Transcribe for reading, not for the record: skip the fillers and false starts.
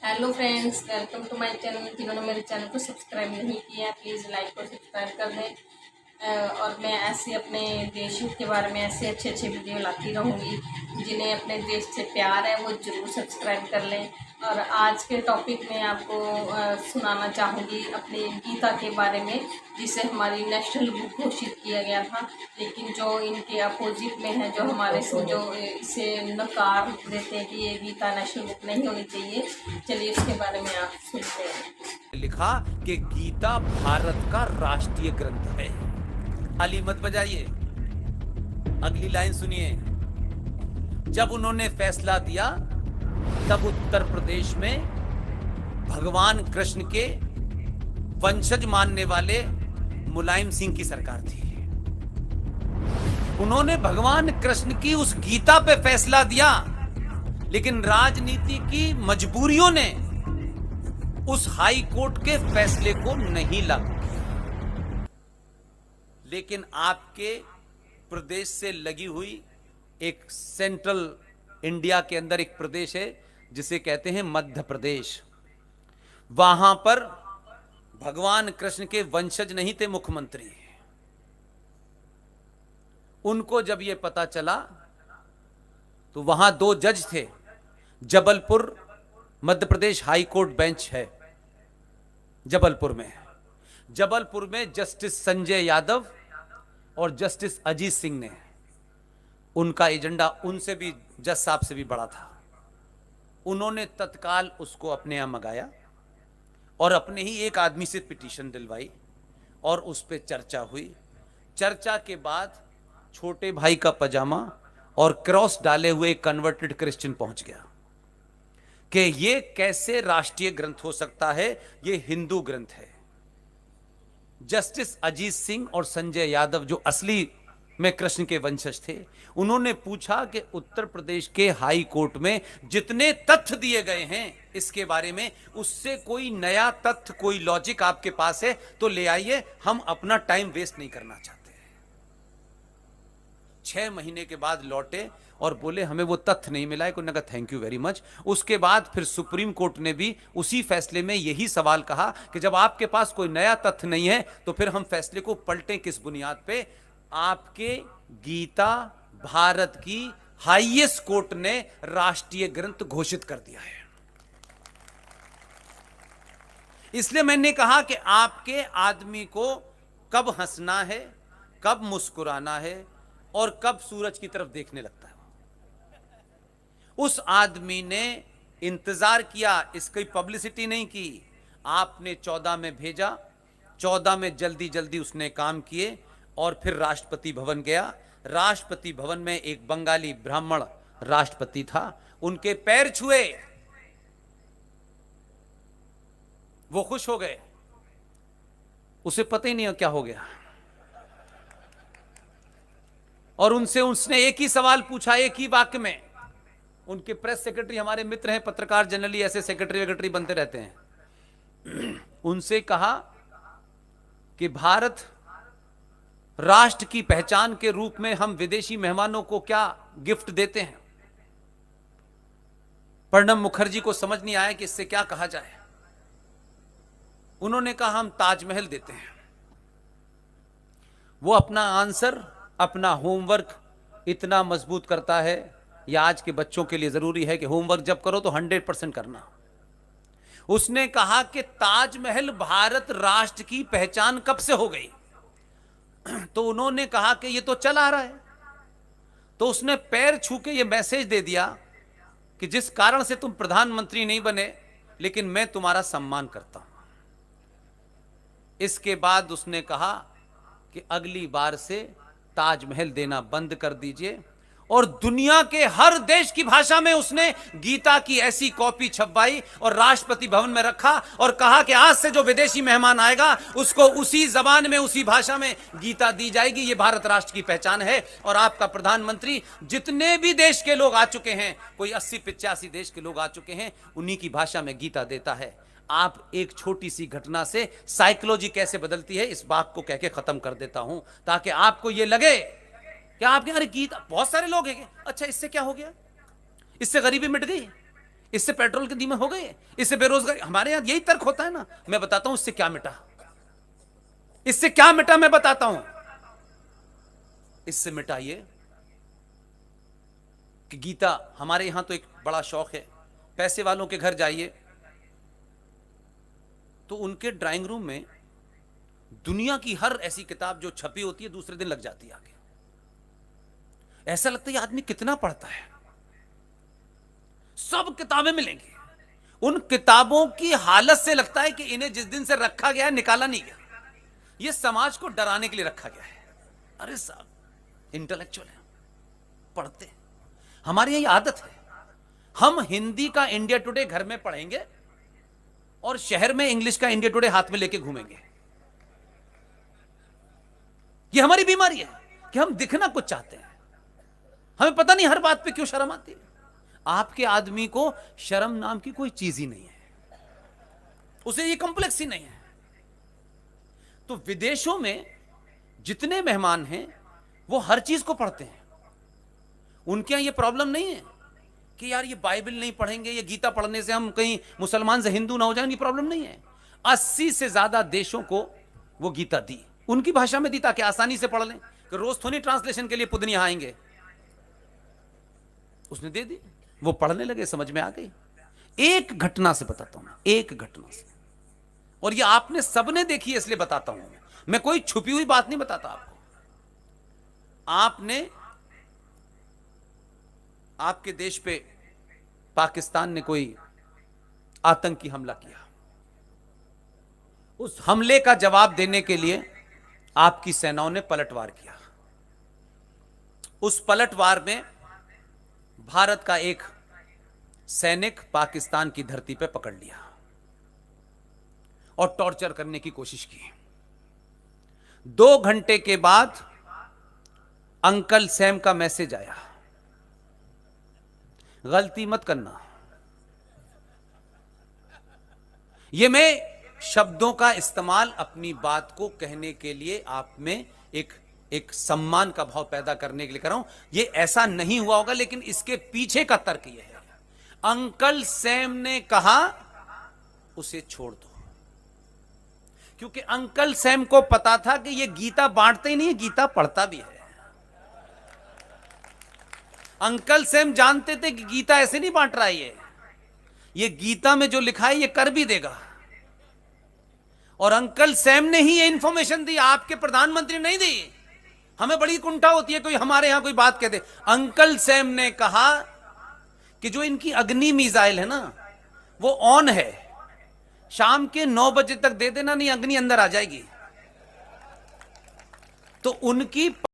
Hello friends, welcome to my channel. जिन्होंने मेरे channel को सब्सक्राइब नहीं किया प्लीज़ लाइक और सब्सक्राइब कर दें। और मैं ऐसे अपने देश के बारे में ऐसे अच्छे अच्छे वीडियो लाती रहूँगी। जिन्हें अपने देश से प्यार है वो ज़रूर सब्सक्राइब कर लें। और आज के टॉपिक में आपको सुनाना चाहूँगी अपनी गीता के बारे में, जिसे हमारी नेशनल बुक घोषित किया गया था। लेकिन जो इनके अपोजिट में है, जो हमारे से जो इसे नकार देते हैं कि ये गीता नेशनल बुक नहीं होनी चाहिए, चलिए उसके बारे में आप सुनते हैं। लिखा कि गीता भारत का राष्ट्रीय ग्रंथ है। ताली मत बजाइए, अगली लाइन सुनिए। जब उन्होंने फैसला दिया तब उत्तर प्रदेश में भगवान कृष्ण के वंशज मानने वाले मुलायम सिंह की सरकार थी। उन्होंने भगवान कृष्ण की उस गीता पे फैसला दिया, लेकिन राजनीति की मजबूरियों ने उस हाई कोर्ट के फैसले को नहीं लागू किया। लेकिन आपके प्रदेश से लगी हुई एक सेंट्रल इंडिया के अंदर एक प्रदेश है जिसे कहते हैं मध्य प्रदेश। वहां पर भगवान कृष्ण के वंशज नहीं थे मुख्यमंत्री। उनको जब यह पता चला तो वहां दो जज थे। Jabalpur Madhya Pradesh high court bench है जबलपुर में जस्टिस संजय यादव और जस्टिस अजीत सिंह ने, उनका एजेंडा उनसे भी, जज साहब से भी बड़ा था। उन्होंने तत्काल उसको अपने यहां मंगाया और अपने ही एक आदमी से पिटीशन दिलवाई और उस पर चर्चा हुई। चर्चा के बाद छोटे भाई का पजामा और क्रॉस डाले हुए कन्वर्टेड क्रिश्चियन पहुंच गया कि ये कैसे राष्ट्रीय ग्रंथ हो सकता है, ये हिंदू ग्रंथ है। जस्टिस अजीत सिंह और संजय यादव, जो असली में कृष्ण के वंशज थे, उन्होंने पूछा कि उत्तर प्रदेश के हाई कोर्ट में जितने तथ्य दिए गए हैं इसके बारे में, उससे कोई नया तथ्य, कोई लॉजिक आपके पास है तो ले आइए, हम अपना टाइम वेस्ट नहीं करना चाहते। 6 महीने के बाद लौटे और बोले हमें वो तथ्य नहीं मिला है। उन्होंने कहा थैंक यू वेरी मच। उसके बाद फिर सुप्रीम कोर्ट ने भी उसी फैसले में यही सवाल कहा कि जब आपके पास कोई नया तथ्य नहीं है तो फिर हम फैसले को पलटें किस बुनियाद पे। आपके गीता भारत की हाईएस्ट कोर्ट ने राष्ट्रीय ग्रंथ घोषित कर दिया है। इसलिए मैंने कहा कि आपके आदमी को कब हंसना है, कब मुस्कुराना है और कब सूरज की तरफ देखने लगता है। उस आदमी ने इंतजार किया, इसकी पब्लिसिटी नहीं की। आपने 14 में भेजा, 14 में जल्दी जल्दी उसने काम किए और फिर राष्ट्रपति भवन गया। राष्ट्रपति भवन में एक बंगाली ब्राह्मण राष्ट्रपति था, उनके पैर छुए, वो खुश हो गए। उसे पता ही नहीं क्या हो गया। और उनसे उसने एक ही सवाल पूछा, एक ही वाक्य में। उनके प्रेस सेक्रेटरी हमारे मित्र हैं, पत्रकार जनरली ऐसे सेक्रेटरी वेक्रेटरी बनते रहते हैं। उनसे कहा कि भारत राष्ट्र की पहचान के रूप में हम विदेशी मेहमानों को क्या गिफ्ट देते हैं। प्रणब मुखर्जी को समझ नहीं आया कि इससे क्या कहा जाए। उन्होंने कहा हम ताजमहल देते हैं। वो अपना आंसर, अपना होमवर्क इतना मजबूत करता है, या आज के बच्चों के लिए जरूरी है कि होमवर्क जब करो तो 100% करना। उसने कहा कि ताजमहल भारत राष्ट्र की पहचान कब से हो गई। तो उन्होंने कहा कि ये तो चल आ रहा है। तो उसने पैर छू के ये मैसेज दे दिया कि जिस कारण से तुम प्रधानमंत्री नहीं बने, लेकिन मैं तुम्हारा सम्मान करता हूं। इसके बाद उसने कहा कि अगली बार से ताजमहल देना बंद कर दीजिए। और दुनिया के हर देश की भाषा में उसने गीता की ऐसी कॉपी छपवाई और राष्ट्रपति भवन में रखा और कहा कि आज से जो विदेशी मेहमान आएगा उसको उसी जबान में, उसी भाषा में गीता दी जाएगी। ये भारत राष्ट्र की पहचान है। और आपका प्रधानमंत्री जितने भी देश के लोग आ चुके हैं, कोई 80-85 देश के लोग आ चुके हैं, उन्हीं की भाषा में गीता देता है। आप एक छोटी सी घटना से साइकोलॉजी कैसे बदलती है, इस बात को कह के खत्म कर देता हूं, ताकि आपको यह लगे कि आपके, अरे गीता बहुत सारे लोग हैं, अच्छा इससे क्या हो गया, इससे गरीबी मिट गई, इससे पेट्रोल के कीमत हो गए, इससे बेरोजगारी, हमारे यहां यही तर्क होता है ना। मैं बताता हूं इससे क्या मिटा, इससे क्या मिटा मैं बताता हूं। इससे मिटा ये कि गीता, हमारे यहां तो एक बड़ा शौक है, पैसे वालों के घर जाइए तो उनके ड्राइंग रूम में दुनिया की हर ऐसी किताब जो छपी होती है दूसरे दिन लग जाती है आगे। ऐसा लगता है ये आदमी कितना पढ़ता है। सब किताबें मिलेंगी, उन किताबों की हालत से लगता है कि इन्हें जिस दिन से रखा गया है निकाला नहीं गया, ये समाज को डराने के लिए रखा गया है। अरे साहब इंटेलेक्चुअल है, पढ़ते हैं। हमारी यही आदत है, हम हिंदी का इंडिया टुडे घर में पढ़ेंगे और शहर में इंग्लिश का इंडिया टुडे हाथ में लेके घूमेंगे। ये हमारी बीमारी है कि हम दिखना कुछ चाहते हैं। हमें पता नहीं हर बात पे क्यों शर्म आती है। आपके आदमी को शर्म नाम की कोई चीज ही नहीं है, उसे ये कॉम्प्लेक्स ही नहीं है। तो विदेशों में जितने मेहमान हैं वो हर चीज को पढ़ते हैं। उनके यहां ये प्रॉब्लम नहीं है कि यार ये बाइबल नहीं पढ़ेंगे, ये गीता पढ़ने से हम कहीं मुसलमान से हिंदू ना हो जाएंगे, प्रॉब्लम नहीं है। 80 से ज्यादा देशों को वो गीता दी, उनकी भाषा में दी ताकि आसानी से पढ़ लें, कि रोज थोड़ी ट्रांसलेशन के लिए पुदनी आएंगे। उसने दे दी, वो पढ़ने लगे, समझ में आ गई। एक घटना से बताता हूं, एक घटना से, और ये आपने सबने देखी है इसलिए बताता हूं मैं कोई छुपी हुई बात नहीं बताता आपको। आपने, आपके देश पे पाकिस्तान ने कोई आतंकी हमला किया, उस हमले का जवाब देने के लिए आपकी सेनाओं ने पलटवार किया। उस पलटवार में भारत का एक सैनिक पाकिस्तान की धरती पे पकड़ लिया और टॉर्चर करने की कोशिश की। 2 घंटे के बाद अंकल सैम का मैसेज आया, गलती मत करना। यह मैं शब्दों का इस्तेमाल अपनी बात को कहने के लिए आप में एक सम्मान का भाव पैदा करने के लिए कर रहा हूं। यह ऐसा नहीं हुआ होगा, लेकिन इसके पीछे का तर्क यह है। अंकल सैम ने कहा उसे छोड़ दो, क्योंकि अंकल सैम को पता था कि यह गीता बांटते ही नहीं है, गीता पढ़ता भी है। अंकल सैम जानते थे कि गीता ऐसे नहीं बांट रहा है, ये गीता में जो लिखा है ये कर भी देगा। और अंकल सैम ने ही ये इंफॉर्मेशन दी, आपके प्रधानमंत्री नहीं दी। हमें बड़ी कुंठा होती है कोई हमारे यहां कोई बात कहते। अंकल सैम ने कहा कि जो इनकी अग्नि मिसाइल है ना वो ऑन है, शाम के 9 बजे तक दे देना, नहीं अग्नि अंदर आ जाएगी। तो उनकी